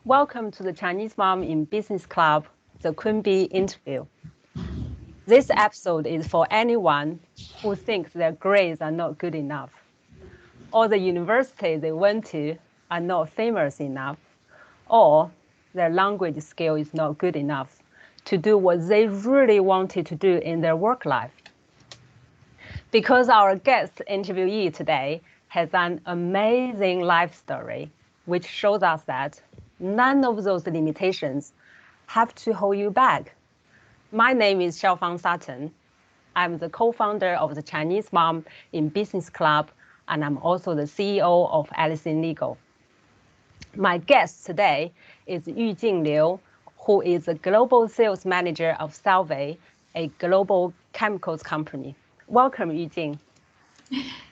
Welcome to the Chinese Mom in Business Club, the Queen Bee interview. This episode is for anyone who thinks their grades are not good enough, or the university they went to are not famous enough, or their language skill is not good enough to do what they really wanted to do in their work life. Because our guest interviewee today has an amazing life story, which shows us that none of those limitations have to hold you back. My name is Xiaofang Sutton. I'm the co-founder of the Chinese Mom in Business Club, and I'm also the CEO of Allison Legal. My guest today is Yujing Liu, who is the global sales manager of Solvay, a global chemicals company. Welcome, Yujing.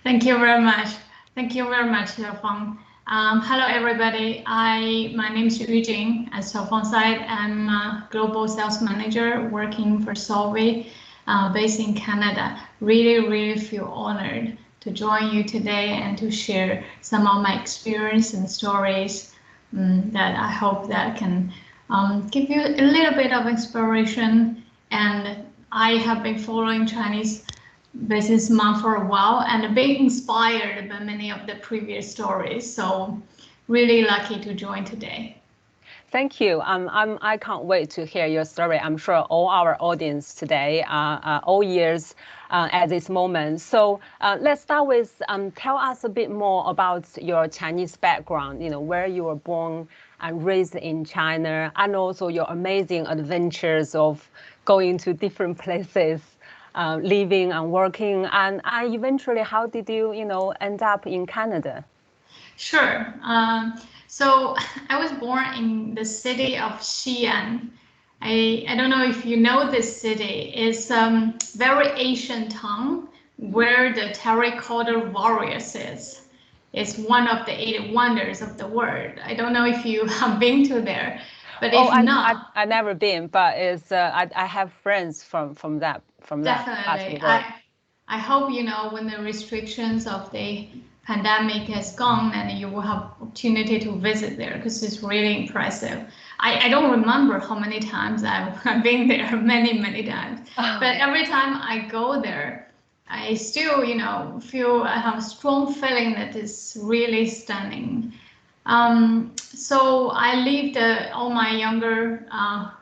Thank you very much. Thank you very much, Xiaofang. Hello, everybody. My name is Yujing. As Xiaofang said, I'm a global sales manager working for Solvay, based in Canada. Really feel honored to join you today and to share some of my experience and stories that I hope that can give you a little bit of inspiration. And I have been following Chinese business mom for a while and being inspired by many of the previous stories. So really lucky to join today. Thank you. I can't wait to hear your story. I'm sure all our audience today are all ears at this moment. So let's start with tell us a bit more about your Chinese background, where you were born and raised in China, and also your amazing adventures of going to different places, living and working, and eventually how did you, end up in Canada? Sure. So I was born in the city of Xi'an. I don't know if you know this city. It's a very ancient town where the terracotta warriors is. It's one of the 8 wonders of the world. I don't know if you have been to there, but if not, I've never been, but it's I have friends from that part of the definitely. world. I hope when the restrictions of the pandemic has gone and you will have opportunity to visit there because it's really impressive. I don't remember how many times I've been there, many times. Oh. But every time I go there, I still feel I have a strong feeling that it's really stunning. So I lived all my younger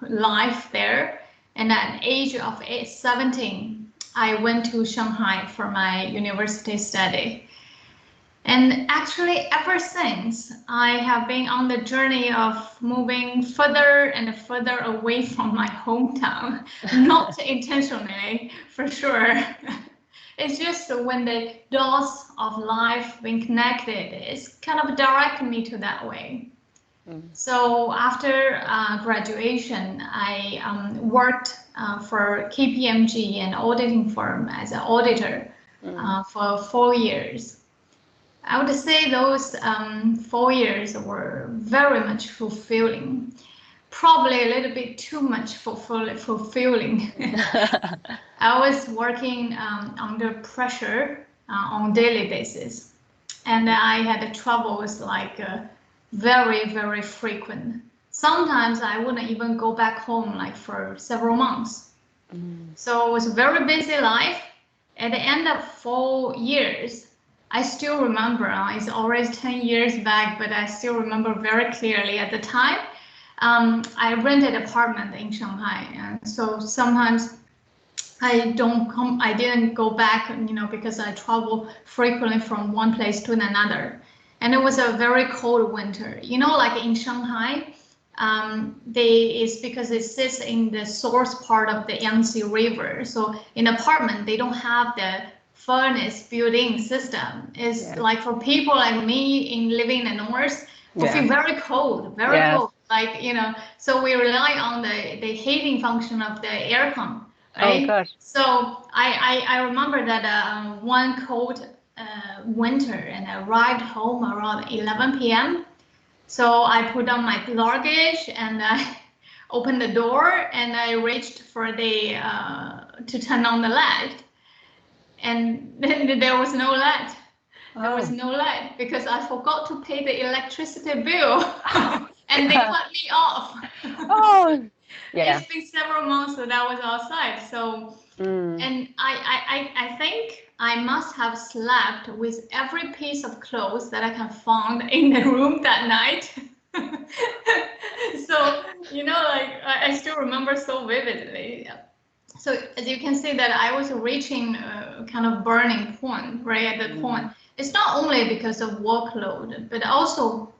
life there, and at the age of 17, I went to Shanghai for my university study. And actually, ever since, I have been on the journey of moving further and further away from my hometown, not intentionally, for sure. It's just when the dots of life being connected, it's kind of directing me to that way. So after graduation, I worked for KPMG, an auditing firm, as an auditor for 4 years. I would say those 4 years were very much fulfilling, probably a little bit too much fulfilling. I was working under pressure on a daily basis, and I had troubles like very frequent. Sometimes I wouldn't even go back home like for several months. So it was a very busy life. At the end of 4 years, I still remember, it's already 10 years back, but I still remember very clearly at the time, I rented an apartment in Shanghai. And so sometimes I didn't go back, because I travel frequently from one place to another. And it was a very cold winter, like in Shanghai, it's because it sits in the source part of the Yangtze River. So in apartment, they don't have the furnace built-in system. It's like for people like me living in the north, we feel very cold, cold. Like, so we rely on the heating function of the aircon, right? Oh gosh. So I remember that one cold winter, and I arrived home around 11 p.m. So I put on my luggage and I opened the door and I reached for to turn on the light. And then there was no light. There was no light because I forgot to pay the electricity bill. And and they cut me off. Oh, yeah. It's been several months that I was outside. So, and I think I must have slept with every piece of clothes that I can find in the room that night. So, like I still remember so vividly. So as you can see that I was reaching a kind of burning point, right at that point. It's not only because of workload, but also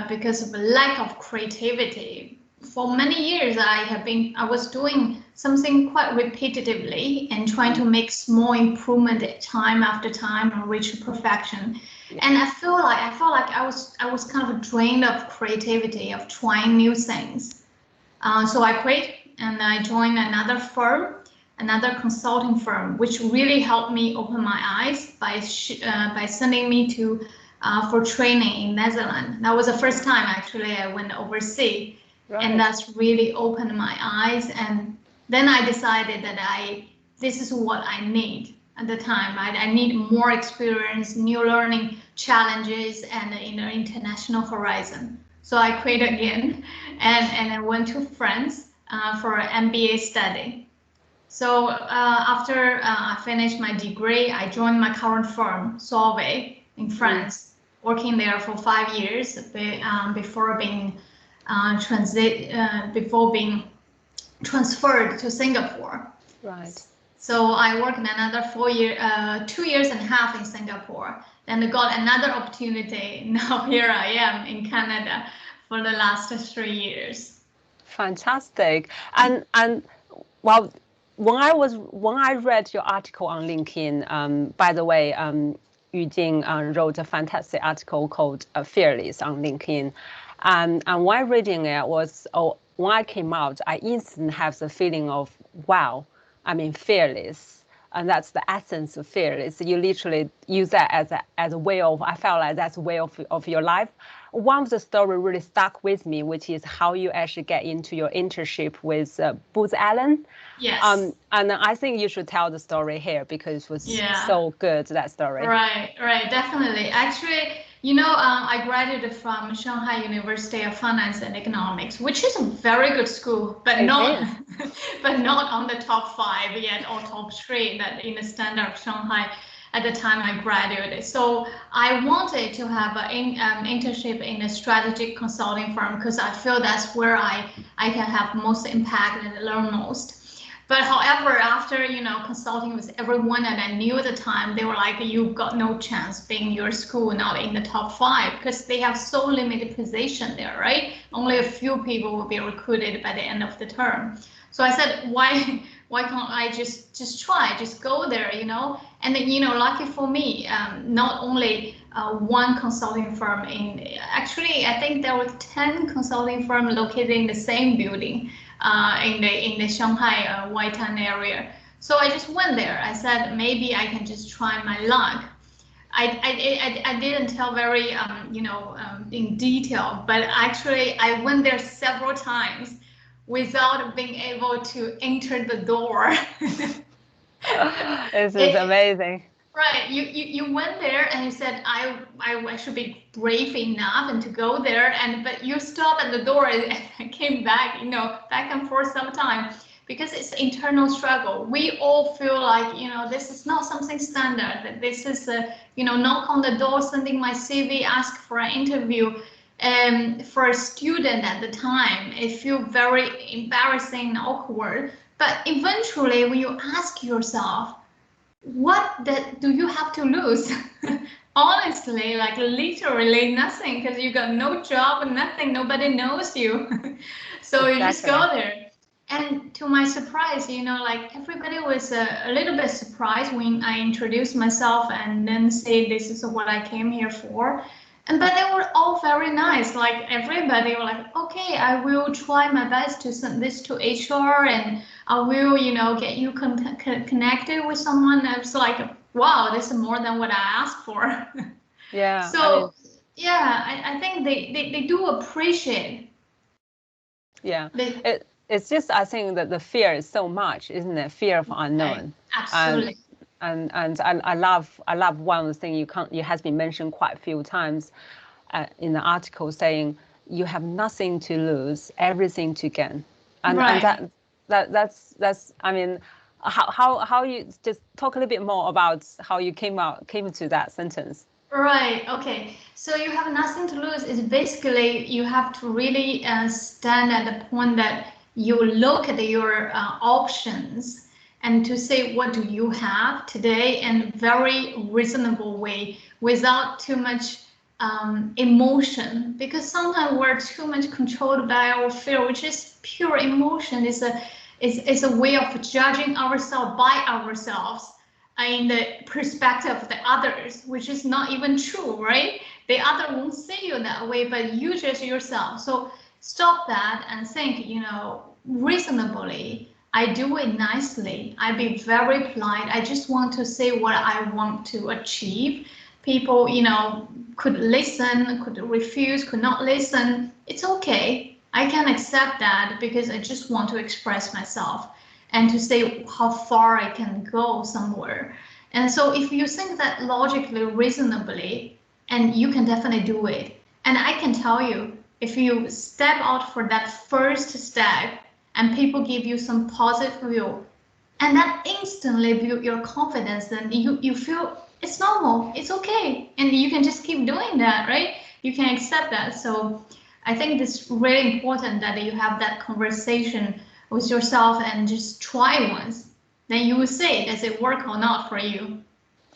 because of a lack of creativity. For many years, I was doing something quite repetitively and trying to make small improvement time after time and reach perfection. And I felt like I was kind of drained of creativity, of trying new things. So I quit and I joined another firm, another consulting firm, which really helped me open my eyes by sending me to for training in Netherlands. That was the first time actually I went overseas, and that's really opened my eyes. And then I decided that this is what I need at the time. I need more experience, new learning challenges, and international horizon. So I quit again, and I went to France for an MBA study. So after I finished my degree, I joined my current firm, Solvay, in France, working there for 5 years before being transferred to Singapore. Right. So I worked another 2 years and a half in Singapore, then got another opportunity. Now here I am in Canada for the last 3 years. Fantastic. And well, when I read your article on LinkedIn, by the way, Yujing wrote a fantastic article called "Fearless" on LinkedIn, and while reading it when I came out, I instantly have the feeling of wow, I mean fearless. And that's the essence of fearless. You literally use that as a way of, I felt like that's a way of your life. One of the story really stuck with me, which is how you actually get into your internship with Booz Allen. Yes. And I think you should tell the story here because it was so good, that story. Right, definitely. Actually, I graduated from Shanghai University of Finance and Economics, which is a very good school, but not on the top 5 yet or top 3 that in the standard of Shanghai at the time I graduated. So I wanted to have an internship in a strategic consulting firm because I feel that's where I can have most impact and learn most. But however, after consulting with everyone that I knew at the time, they were like, "You've got no chance being your school not in the top 5 because they have so limited position there, right? Only a few people will be recruited by the end of the term." So I said, why can't I just try, just go there, And then, lucky for me, not only one consulting firm actually, I think there were 10 consulting firms located in the same building. In the Shanghai Waitan area. So I just went there. I said maybe I can just try my luck. I didn't tell very in detail, but actually I went there several times without being able to enter the door. This is amazing. Right, you went there and you said I should be brave enough and to go there, but you stopped at the door and came back, back and forth sometime because it's internal struggle. We all feel like this is not something standard. That this is knock on the door, sending my CV, ask for an interview. For a student at the time, it feels very embarrassing and awkward. But eventually, when you ask yourself, what do you have to lose? Honestly, like literally nothing, because you got no job, nothing, nobody knows you. So you just go there. And to my surprise, like everybody was a little bit surprised when I introduced myself and then say this is what I came here for. But they were all very nice. Like everybody were like, okay, I will try my best to send this to HR, and I will, get you connected with someone. I was like, wow, this is more than what I asked for. Yeah. So I think they do appreciate. Yeah. It's just, I think that the fear is so much, isn't it? Fear of unknown. Absolutely. And I love one of the things you has been mentioned quite a few times in the article, saying you have nothing to lose, everything to gain. And Right. that's I mean, how you just talk a little bit more about how you came to that sentence. Right. Okay. So you have nothing to lose is basically you have to really stand at the point that you look at your options and to say what do you have today in a very reasonable way without too much emotion, because sometimes we're too much controlled by our fear, which is pure emotion. Is a way of judging ourselves by ourselves in the perspective of the others, which is not even true, right? The other won't see you that way, but you judge yourself. So stop that and think, reasonably. I do it nicely. I be very polite. I just want to say what I want to achieve. People, could listen, could refuse, could not listen. It's okay. I can accept that because I just want to express myself and to say how far I can go somewhere. And so if you think that logically, reasonably, and you can definitely do it. And I can tell you, if you step out for that first step and people give you some positive view, and that instantly build your confidence, then you feel it's normal, it's okay, and you can just keep doing that, right? You can accept that. So I think it's really important that you have that conversation with yourself and just try once, then you will say does it work or not for you.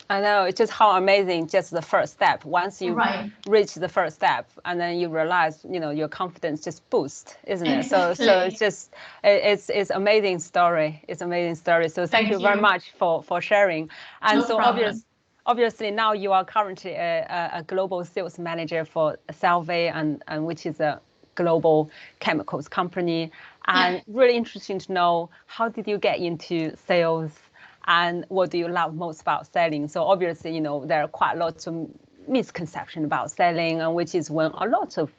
I know, it's just how amazing just the first step. Once you Right. reach the first step, and then you realize, your confidence just boosts, isn't it? So it's Exactly. just it's amazing story. It's amazing story. So thank Thank you very you. much for sharing. And No so problem. obviously now you are currently a global sales manager for Solvay, and which is a global chemicals company. Yeah. And really interesting to know, how did you get into sales? And what do you love most about selling? So obviously, there are quite lots of misconception about selling, and which is when a lot of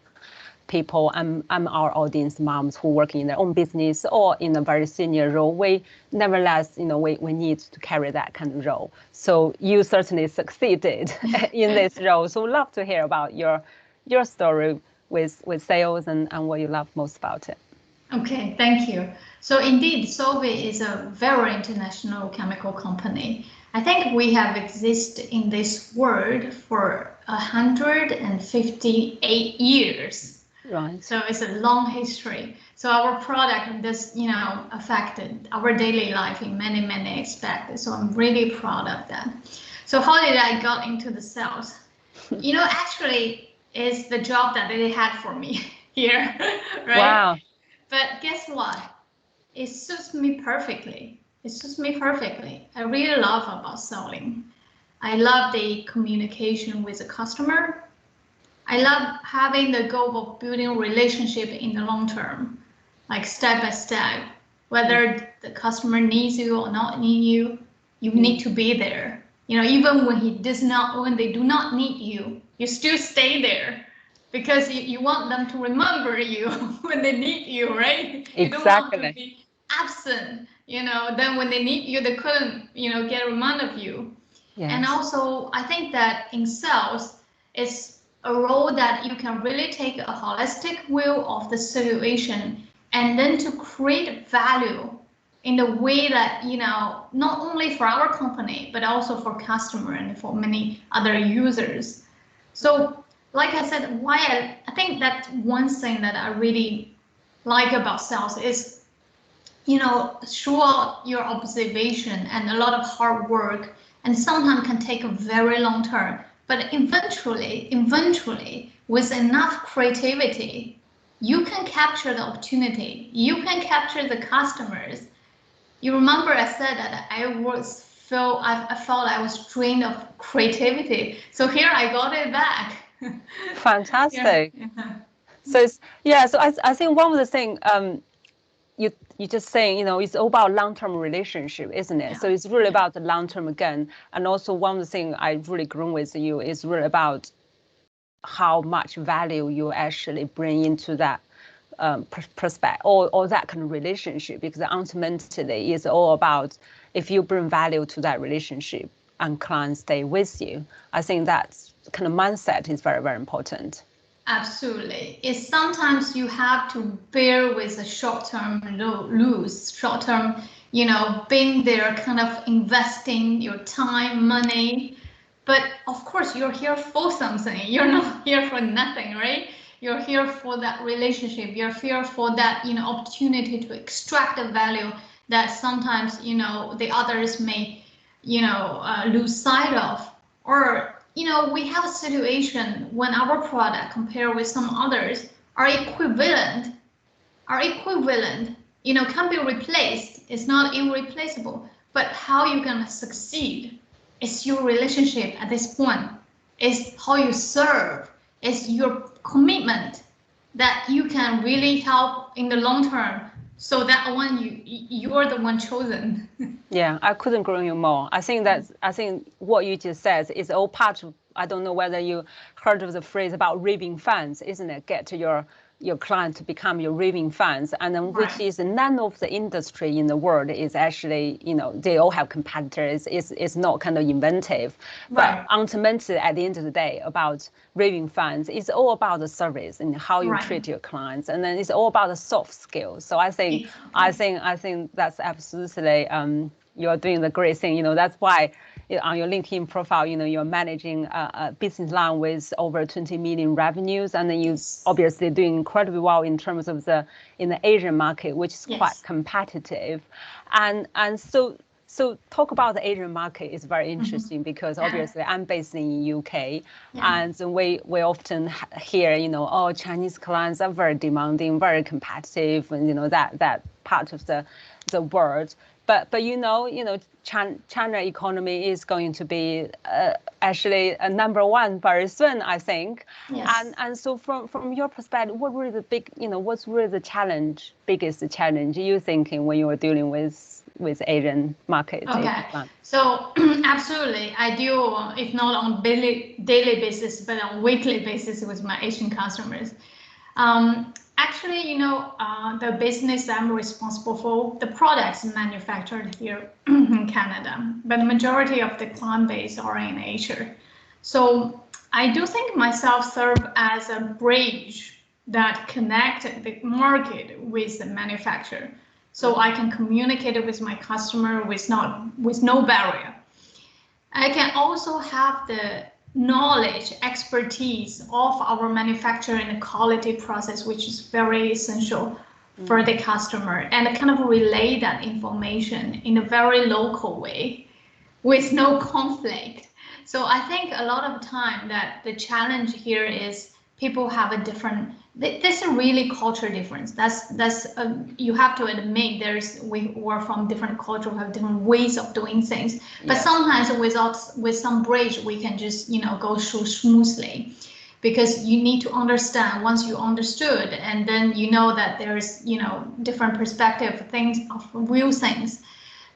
people, I'm our audience moms who work in their own business or in a very senior role, we nevertheless, we need to carry that kind of role. So you certainly succeeded in this role. So love to hear about your story with sales, and what you love most about it. Okay, thank you. So indeed, Solvay is a very international chemical company. I think we have existed in this world for 158 years. Right. So it's a long history. So our product does, affected our daily life in many, many aspects. So I'm really proud of that. So how did I got into the sales? Actually, it's the job that they had for me here, right? Wow. But guess what? It suits me perfectly. It suits me perfectly. I really love about selling. I love the communication with the customer. I love having the goal of building a relationship in the long term, like step by step. Whether the customer needs you or not need you, you need to be there. Even when they do not need you, you still stay there because you want them to remember you when they need you, right? You don't want to Exactly. be absent. Then when they need you, they couldn't, get a remind of you. And Yes. also, I think that in sales, it's a role that you can really take a holistic view of the situation and then to create value in the way that, not only for our company, but also for customer and for many other users. So, like I said, why I think that one thing that I really like about sales is throughout your observation and a lot of hard work, and sometimes can take a very long term, but eventually, with enough creativity, you can capture the opportunity, you can capture the customers. You remember I said that I felt I was drained of creativity. So here I got it back. Yeah. Fantastic. So so I think one of the thing, you just saying, it's all about long-term relationship, isn't it? Yeah. So it's really Yeah. about the long-term again. And also one of the things I really grown with you is really about how much value you actually bring into that prospect, or that kind of relationship, because ultimately it's all about, if you bring value to that relationship and clients stay with you, I think that kind of mindset is very, very important. Absolutely. It's sometimes you have to bear with a short-term lose, short-term, being there, kind of investing your time, money. But of course, you're here for something. You're not here for nothing, right? You're here for that relationship. You're here for that, opportunity to extract the value that sometimes, the others may, lose sight of. Or we have a situation when our product compared with some others are equivalent, can be replaced. It's not irreplaceable. But how you're gonna succeed is your relationship at this point. Is how you serve. Is your commitment that you can really help in the long term. So that one you're the one chosen. Yeah, I couldn't agree you more. I think what you just said is all part of, I don't know whether you heard of the phrase about raving fans, isn't it? Get your client to become your raving fans, and then which is none of the industry in the world is actually, they all have competitors. It's not kind of inventive, but ultimately at the end of the day, about raving fans, it's all about the service and how you treat your clients, and then it's all about the soft skills. So I think that's absolutely you're doing the great thing. That's why on your LinkedIn profile, you're managing a business line with over 20 million revenues, and then you obviously doing incredibly well in terms of in the Asian market, which is quite competitive, and so talk about the Asian market is very interesting because obviously I'm based in UK, and we often hear Chinese clients are very demanding, very competitive, and that part of the world. But China economy is going to be actually a number one very soon, I think. Yes. And so from your perspective, what were the what's really the biggest challenge you thinking when you were dealing with Asian market? Okay. So absolutely, I deal, if not on daily basis, but on weekly basis with my Asian customers. Actually, the business I'm responsible for, the products manufactured here in Canada, but the majority of the client base are in Asia. So I do think myself serve as a bridge that connect the market with the manufacturer. So I can communicate with my customer with no barrier. I can also have the knowledge, expertise of our manufacturing and quality process, which is very essential for the customer, and kind of relay that information in a very local way with no conflict. So I think a lot of time that the challenge here is people have a different, there's a really culture difference. That's you have to admit we're from different culture, we have different ways of doing things. But sometimes with some bridge, we can just go through smoothly, because you need to understand once you understood, and then that there's different perspective things of real things.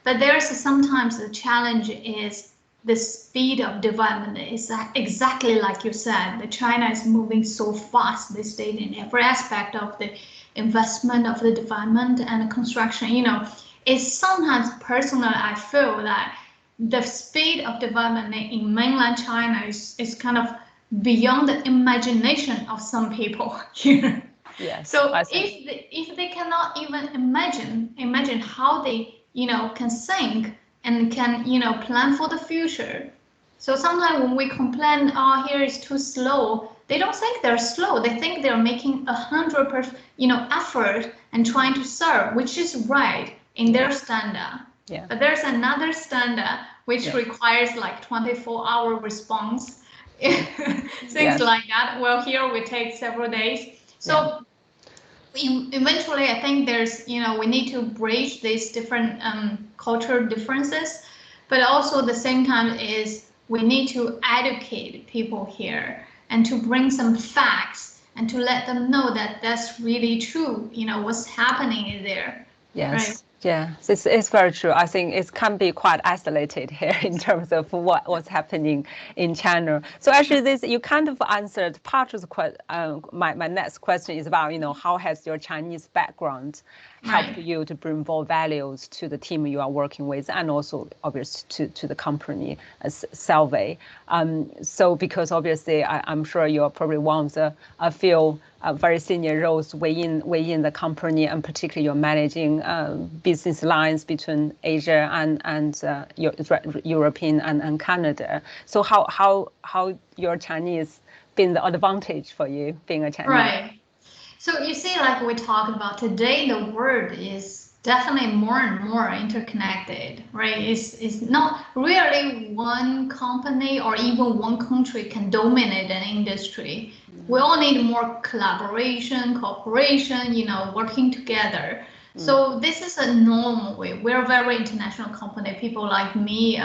But there's sometimes the challenge is the speed of development is exactly like you said. The China is moving so fast these days in every aspect of the investment, of the development and the construction. It's sometimes personally I feel that the speed of development in mainland China is kind of beyond the imagination of some people here. Yes. So if they cannot even imagine how they can think and can plan for the future. So sometimes when we complain, here is too slow, they don't think they're slow. They think they're making 100% effort and trying to serve, which is right in their standard. But there's another standard which requires like 24-hour response, things like that. Well, here we take several days. So eventually, I think there's, we need to bridge these different cultural differences, but also at the same time is we need to educate people here and to bring some facts and to let them know that that's really true, what's happening in there. Yes. Right? Yeah, it's very true. I think it can be quite isolated here in terms of what's happening in China. So actually, this you kind of answered part of the my next question is about, how has your Chinese background helped Right. you to bring more values to the team you are working with, and also obviously to the company as Solvay. So because obviously I'm sure you're probably one of the a few very senior roles within the company, and particularly you're managing business lines between Asia and European and Canada. So how your Chinese been the advantage for you being a Chinese? Right. So you see, like we talked about today, the world is definitely more and more interconnected, right? It's not really one company or even one country can dominate an industry. We all need more collaboration, cooperation, working together. So this is a normal way. We're a very international company. People like me,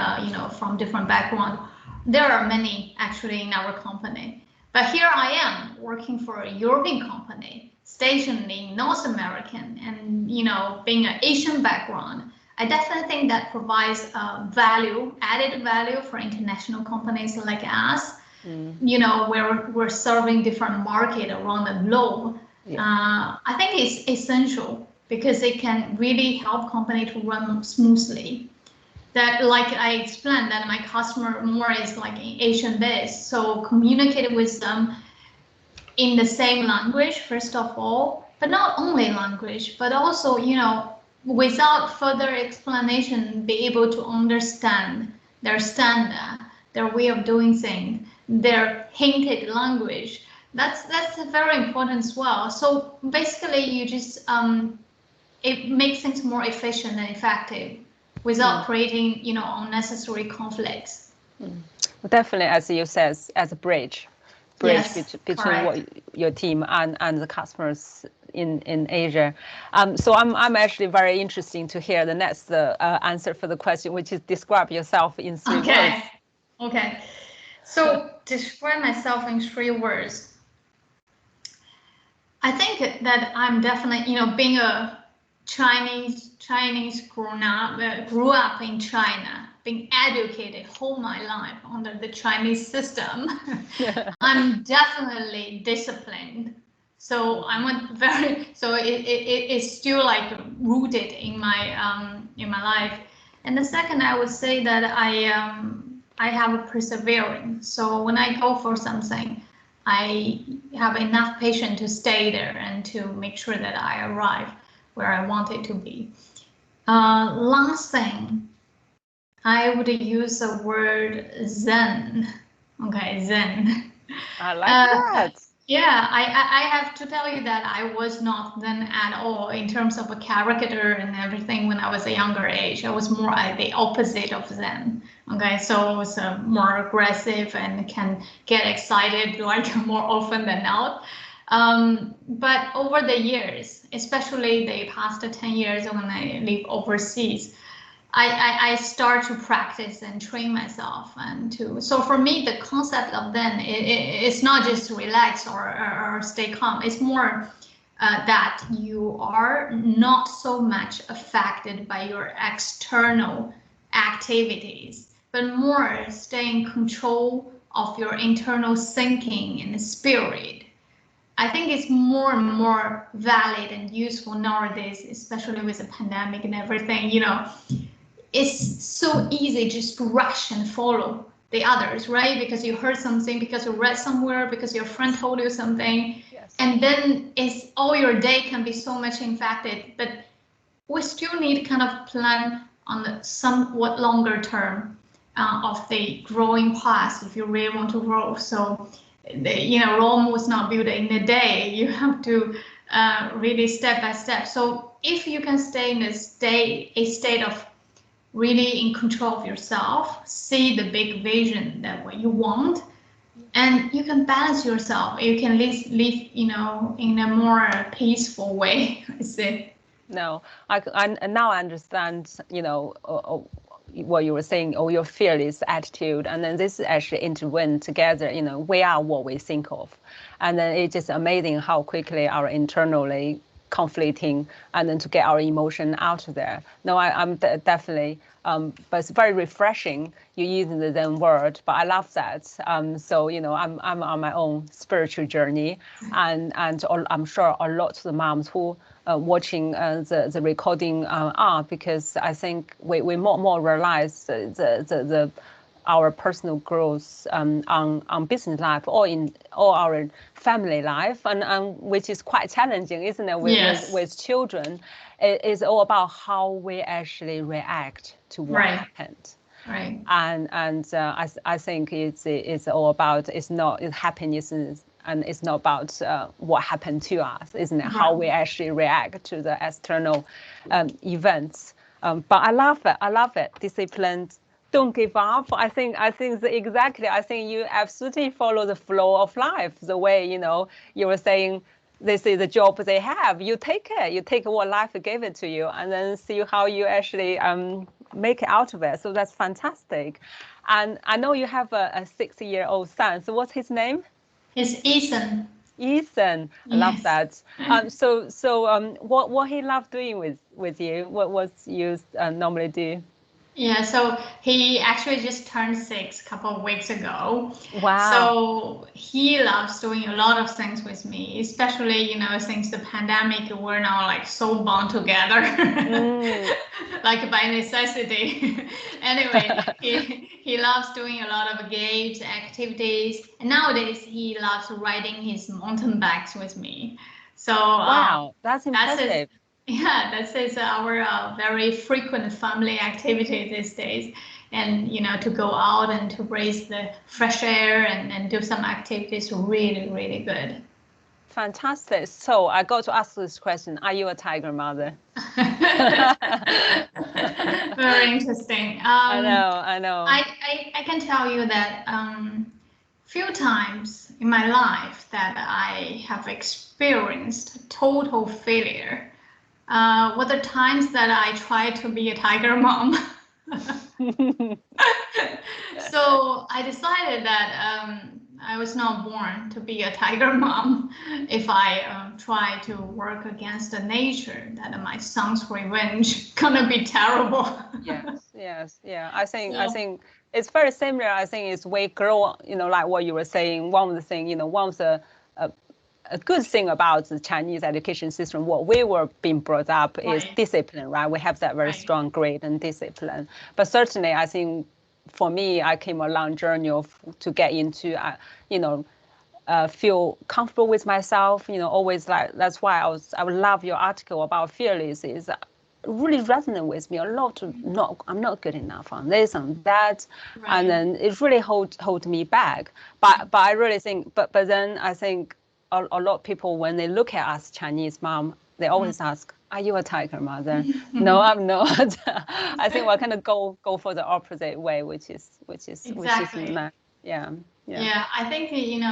from different background. There are many actually in our company. But here I am working for a European company, stationed in North American, and being an Asian background, I definitely think that provides value, added value for international companies like us. Where we're serving different market around the globe. I think it's essential because it can really help company to run smoothly. That, like I explained, that my customer more is like Asian based, so communicate with them in the same language first of all, but not only language, but also without further explanation, be able to understand their standard, their way of doing things, their hinted language. That's very important as well. So basically, you just it makes things more efficient and effective without creating unnecessary conflicts. Definitely, as you said, as a bridge Yes, between correct. your team and the customers in Asia. So I'm actually very interesting to hear the next answer for the question, which is describe yourself in 3 words. Okay. So describe myself in 3 words. I think that I'm definitely, being a Chinese grew up in China, being educated whole my life under the Chinese system. I'm definitely disciplined. So it's still like rooted in my life. And the second, I would say that I have a persevering. So when I go for something, I have enough patience to stay there and to make sure that I arrive where I want it to be. Last thing, I would use the word Zen. Okay, Zen. I like that. Yeah, I have to tell you that I was not Zen at all in terms of a character and everything when I was a younger age. I was more the opposite of Zen. Okay, so I was more aggressive and can get excited like more often than not. But over the years, especially the past 10 years when I live overseas, I start to practice and train myself so for me the concept of then it's not just relax or stay calm. It's more that you are not so much affected by your external activities, but more stay in control of your internal thinking and spirit. I think it's more and more valid and useful nowadays, especially with the pandemic and everything. It's so easy just to rush and follow the others, right? Because you heard something, because you read somewhere, because your friend told you something. Yes. And then it's all your day can be so much impacted. But we still need kind of plan on the somewhat longer term of the growing path if you really want to grow. So, Rome was not built in a day. You have to really step by step. So if you can stay in a state of really in control of yourself, see the big vision that what you want, and you can balance yourself. You can live in a more peaceful way. I see. No, I now understand, what you were saying, or your fearless attitude, and then this actually intertwine together. We are what we think of, and then it's just amazing how quickly our internally conflicting, and then to get our emotion out of there. No, I'm definitely, but it's very refreshing. You using the Zen word, but I love that. So I'm on my own spiritual journey, and I'm sure a lot of the moms who watching the recording are, because I think we more realize the our personal growth on business life or in our family life, and which is quite challenging, isn't it? With children, it is all about how we actually react to what happened. Right. And I think it's all about, it's happiness, and it's not about what happened to us, isn't it? How we actually react to the external events. But I love it. Disciplined. Don't give up. I think exactly. I think you absolutely follow the flow of life. The way you were saying, this is the job they have. You take it. You take what life gave it to you, and then see how you actually make it out of it. So that's fantastic. And I know you have a 6-year-old son. So what's his name? It's Ethan. Ethan, I love that. So what he loved doing with you? What you normally do? Yeah, so he actually just turned 6 a couple of weeks ago. Wow. So he loves doing a lot of things with me, especially, since the pandemic, we're now like so bound together, like by necessity. Anyway, he loves doing a lot of games, activities, and nowadays he loves riding his mountain bikes with me. So wow, that's impressive. That is our very frequent family activity these days. And, to go out and to breathe the fresh air and do some activities really, really good. Fantastic. So I got to ask this question. Are you a tiger mother? Very interesting. I know. I can tell you that few times in my life that I have experienced total failure were the times that I tried to be a tiger mom. So I decided that I was not born to be a tiger mom. If I try to work against the nature, that my son's revenge gonna be terrible. Yes. I think it's very similar. I think it's we grow, like what you were saying. One of the things, one of the a good thing about the Chinese education system, what we were being brought up is discipline, right? We have that very strong grade and discipline. But certainly, I think for me, I came a long journey to get into, feel comfortable with myself. Always like that's why I would love your article about fearless. Is really resonant with me a lot. I'm not good enough on this and that, and then it really hold me back. But I really think, but then I think. A lot of people, when they look at us Chinese mom, they always ask, "Are you a tiger mother?" No, I'm not. I think we're kind of go for the opposite way, which is Yeah. I think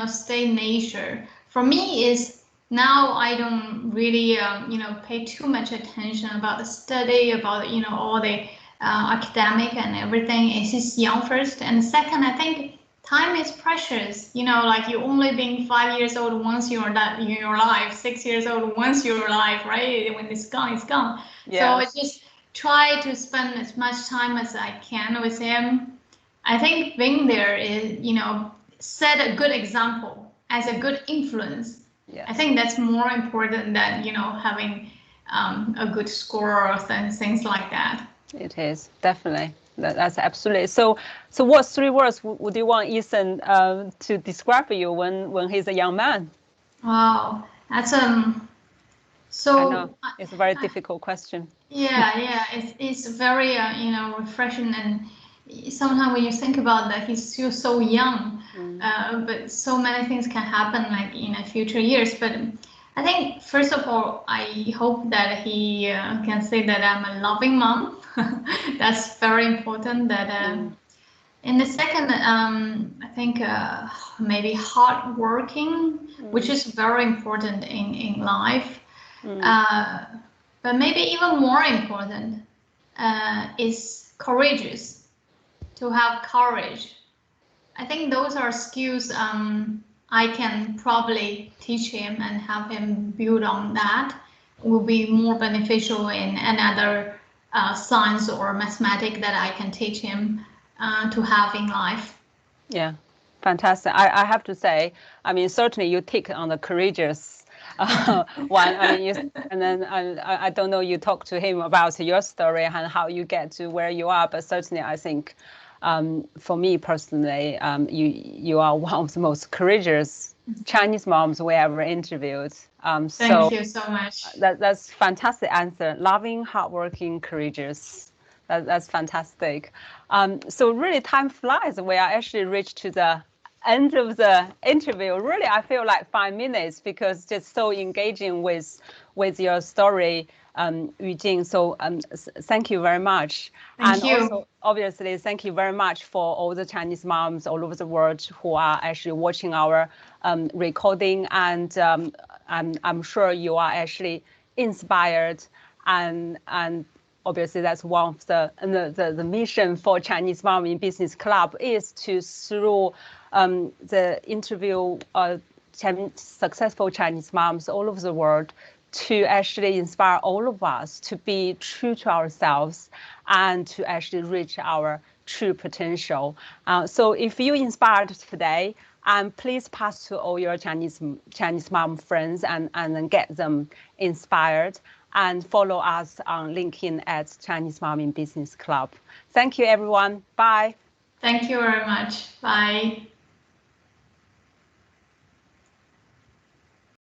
stay nature for me is now I don't really pay too much attention about the study, about all the academic and everything. It's just young first, and second, I think. Time is precious, like you only being 5 years old once you're in your life, 6 years old once you're alive, right? When it's gone, it's gone. Yes. So I just try to spend as much time as I can with him. I think being there is, set a good example as a good influence. Yes. I think that's more important than, having a good score or things like that. It is, definitely. That's absolutely. So what 3 words would you want Ethan to describe you when he's a young man? Wow, that's so. I know it's a very difficult question. Yeah, it's very refreshing, and sometimes when you think about that, he's still so young, but so many things can happen like in the future years. But I think first of all, I hope that he can say that I'm a loving mom. That's very important. That and the second, I think maybe hardworking, which is very important in life. But maybe even more important is courageous. To have courage. I think those are skills I can probably teach him and have him build on that. will be more beneficial in another science or mathematics that I can teach him to have in life. Yeah, fantastic. I have to say, I mean, certainly you take on the courageous one. I mean, and then I don't know, you talk to him about your story and how you get to where you are, but certainly I think for me personally, you are one of the most courageous Chinese moms we ever interviewed. Thank you so much. That's fantastic answer. Loving, hardworking, courageous. That's fantastic. So really, time flies. We are actually reached to the end of the interview. Really, I feel like 5 minutes because just so engaging with your story, Yujing. So thank you very much. Thank And you. also, obviously, thank you very much for all the Chinese moms all over the world who are actually watching our recording. And I'm sure you are actually inspired and obviously that's one of the mission for Chinese Mom in Business Club is to through the interview successful Chinese moms all over the world to actually inspire all of us to be true to ourselves and to actually reach our true potential. So if you inspired today, please pass to all your Chinese mom friends and then get them inspired, and follow us on LinkedIn at Chinese Mom in Business Club. Thank you, everyone. Bye. Thank you very much. Bye.